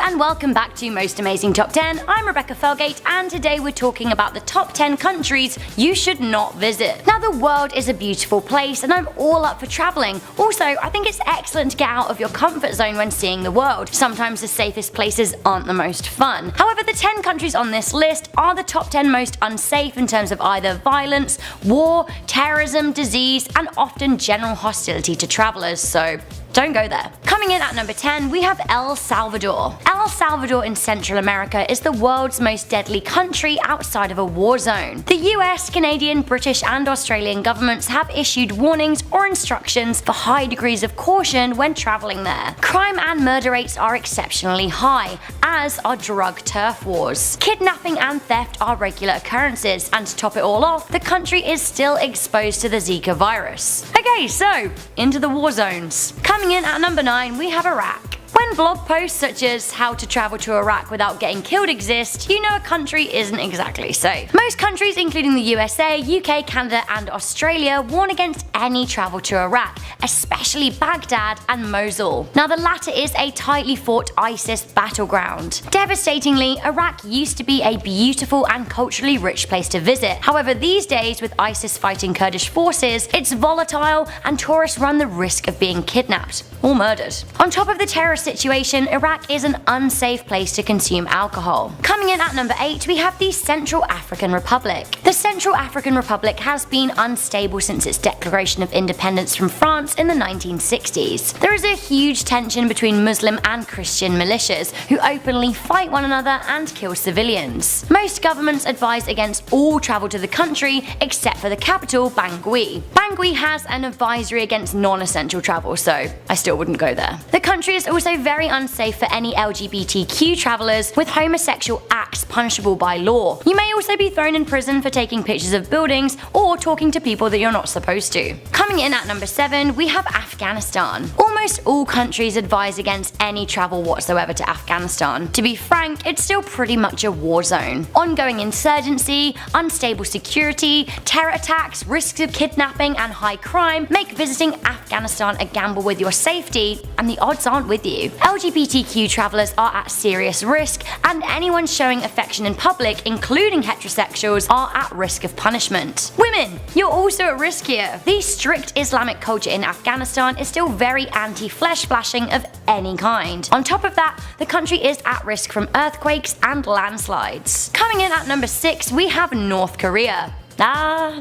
and welcome back to Most Amazing Top 10. I'm Rebecca Felgate, and today we're talking about the top 10 countries you should not visit. Now, the world is a beautiful place, and I'm all up for traveling. Also, I think it's excellent to get out of your comfort zone when seeing the world. Sometimes the safest places aren't the most fun. However, the 10 countries on this list are the top 10 most unsafe in terms of either violence, war, terrorism, disease, and often general hostility to travelers, so don't go there. Coming in at number 10, we have El Salvador. El Salvador in Central America is the world's most deadly country outside of a war zone. The US, Canadian, British, and Australian governments have issued warnings or instructions for high degrees of caution when traveling there. Crime and murder rates are exceptionally high, as are drug turf wars. Kidnapping and theft are regular occurrences, and to top it all off, the country is still exposed to the Zika virus. Okay, so into the war zones. Coming in at number 9, we have Iraq. When blog posts such as how to travel to Iraq without getting killed exist, you know a country isn't exactly safe. Most countries, including the USA, UK, Canada, and Australia, warn against any travel to Iraq, especially Baghdad and Mosul. Now, the latter is a tightly fought ISIS battleground. Devastatingly, Iraq used to be a beautiful and culturally rich place to visit. However, these days, with ISIS fighting Kurdish forces, it's volatile and tourists run the risk of being kidnapped or murdered. On top of the terrorist situation, Iraq is an unsafe place to consume alcohol. Coming in at number 8, we have the Central African Republic. The Central African Republic has been unstable since its declaration of independence from France in the 1960s. There is a huge tension between Muslim and Christian militias who openly fight one another and kill civilians. Most governments advise against all travel to the country except for the capital, Bangui. Bangui has an advisory against non-essential travel, so I still wouldn't go there. The country is also very unsafe for any LGBTQ travelers, with homosexual acts punishable by law. You may also be thrown in prison for taking pictures of buildings or talking to people that you're not supposed to. Coming in at number 7, we have Afghanistan. Almost all countries advise against any travel whatsoever to Afghanistan. To be frank, it's still pretty much a war zone. Ongoing insurgency, unstable security, terror attacks, risks of kidnapping, and high crime make visiting Afghanistan a gamble with your safety, and the odds aren't with you. LGBTQ travelers are at serious risk, and anyone showing affection in public, including heterosexuals, are at risk of punishment. Women, you're also at risk here. The strict Islamic culture in Afghanistan is still very anti-flesh flashing of any kind. On top of that, the country is at risk from earthquakes and landslides. Coming in at number 6, we have North Korea.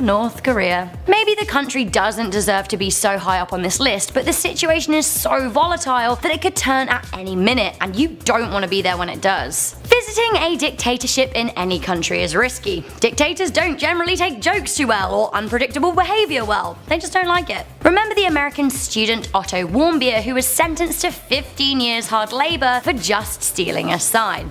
North Korea. Maybe the country doesn't deserve to be so high up on this list, but the situation is so volatile that it could turn at any minute, and you don't want to be there when it does. Visiting a dictatorship in any country is risky. Dictators don't generally take jokes too well or unpredictable behavior well. They just don't like it. Remember the American student Otto Warmbier, who was sentenced to 15 years hard labor for just stealing a sign?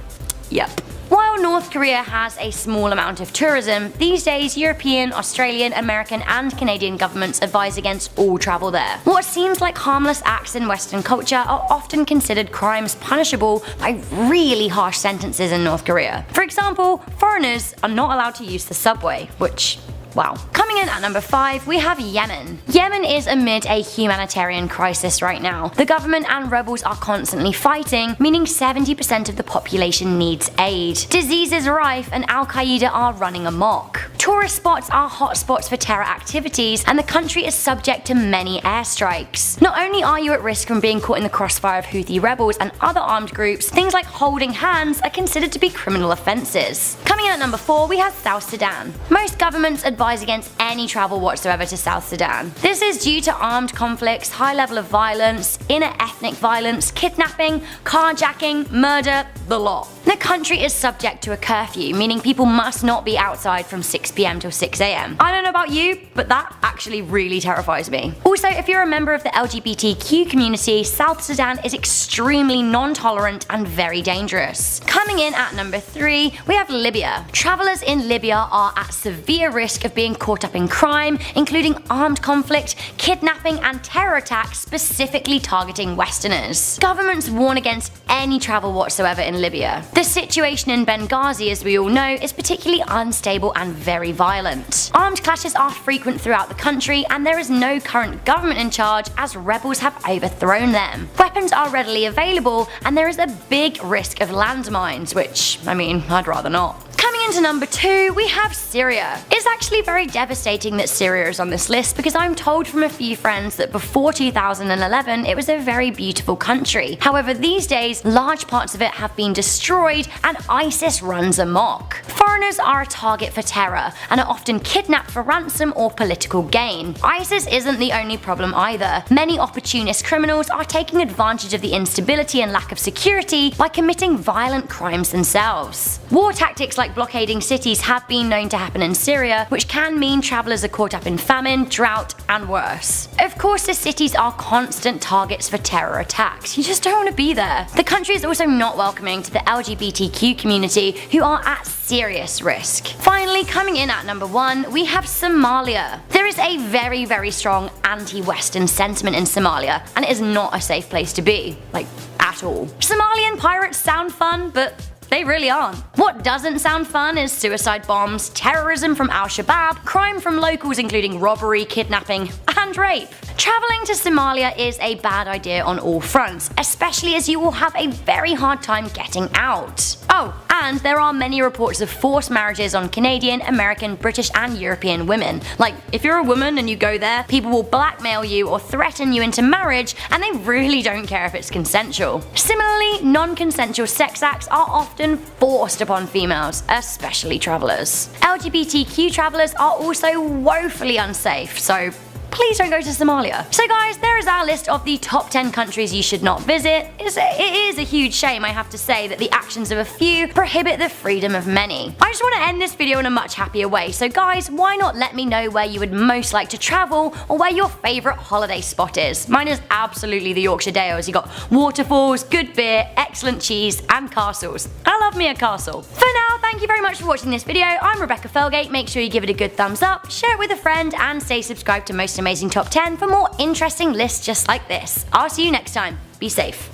Yep. While North Korea has a small amount of tourism, these days European, Australian, American, and Canadian governments advise against all travel there. What seems like harmless acts in Western culture are often considered crimes punishable by really harsh sentences in North Korea. For example, foreigners are not allowed to use the subway, which, wow. Coming in at number 5, we have Yemen. Yemen is amid a humanitarian crisis right now. The government and rebels are constantly fighting, meaning 70% of the population needs aid. Disease is rife, and Al-Qaeda are running amok. Tourist spots are hotspots for terror activities, and the country is subject to many airstrikes. Not only are you at risk from being caught in the crossfire of Houthi rebels and other armed groups, things like holding hands are considered to be criminal offenses. Coming in at number 4, we have South Sudan. Most governments advise against any travel whatsoever to South Sudan. This is due to armed conflicts, high level of violence, inner ethnic violence, kidnapping, carjacking, murder, the lot. The country is subject to a curfew, meaning people must not be outside from 6 PM till 6 AM. I don't know about you, but that actually really terrifies me. Also, if you're a member of the LGBTQ community, South Sudan is extremely non-tolerant and very dangerous. Coming in at number 3, we have Libya. Travelers in Libya are at severe risk of being caught up in crime, including armed conflict, kidnapping, and terror attacks specifically targeting Westerners. Governments warn against any travel whatsoever in Libya. The situation in Benghazi, as we all know, is particularly unstable and very very violent. Armed clashes are frequent throughout the country, and there is no current government in charge as rebels have overthrown them. Weapons are readily available, and there is a big risk of landmines, which, I mean, I'd rather not. Coming into number 2, we have Syria. It's actually very devastating that Syria is on this list because I'm told from a few friends that before 2011 it was a very beautiful country. However, these days large parts of it have been destroyed and ISIS runs amok. Foreigners are a target for terror and are often kidnapped for ransom or political gain. ISIS isn't the only problem either. Many opportunist criminals are taking advantage of the instability and lack of security by committing violent crimes themselves. War tactics like blockading cities have been known to happen in Syria, which can mean travelers are caught up in famine, drought, and worse. Of course, the cities are constant targets for terror attacks. You just don't want to be there. The country is also not welcoming to the LGBTQ community, who are at serious risk. Finally, coming in at number 1, we have Somalia. There is a very strong anti-Western sentiment in Somalia, and it is not a safe place to be, like, at all. Somalian pirates sound fun, but they really aren't. What doesn't sound fun is suicide bombs, terrorism from Al-Shabaab, crime from locals including robbery, kidnapping, and rape. Traveling to Somalia is a bad idea on all fronts, especially as you will have a very hard time getting out. Oh, and there are many reports of forced marriages on Canadian, American, British, and European women. Like, if you're a woman and you go there, people will blackmail you or threaten you into marriage, and they really don't care if it's consensual. Similarly, non-consensual sex acts are often forced upon females, especially travelers. LGBTQ travelers are also woefully unsafe, so please don't go to Somalia. So guys, there is our list of the top 10 countries you should not visit. It is a huge shame, I have to say, that the actions of a few prohibit the freedom of many. I just want to end this video in a much happier way, so guys, why not let me know where you would most like to travel or where your favourite holiday spot is. Mine is absolutely the Yorkshire Dales. You got waterfalls, good beer, excellent cheese, and castles. I love me a castle. For now, thank you very much for watching this video. I'm Rebecca Felgate. Make sure you give it a good thumbs up, share it with a friend, and stay subscribed to Most Amazing Top 10 for more interesting lists just like this. I'll see you next time. Be safe.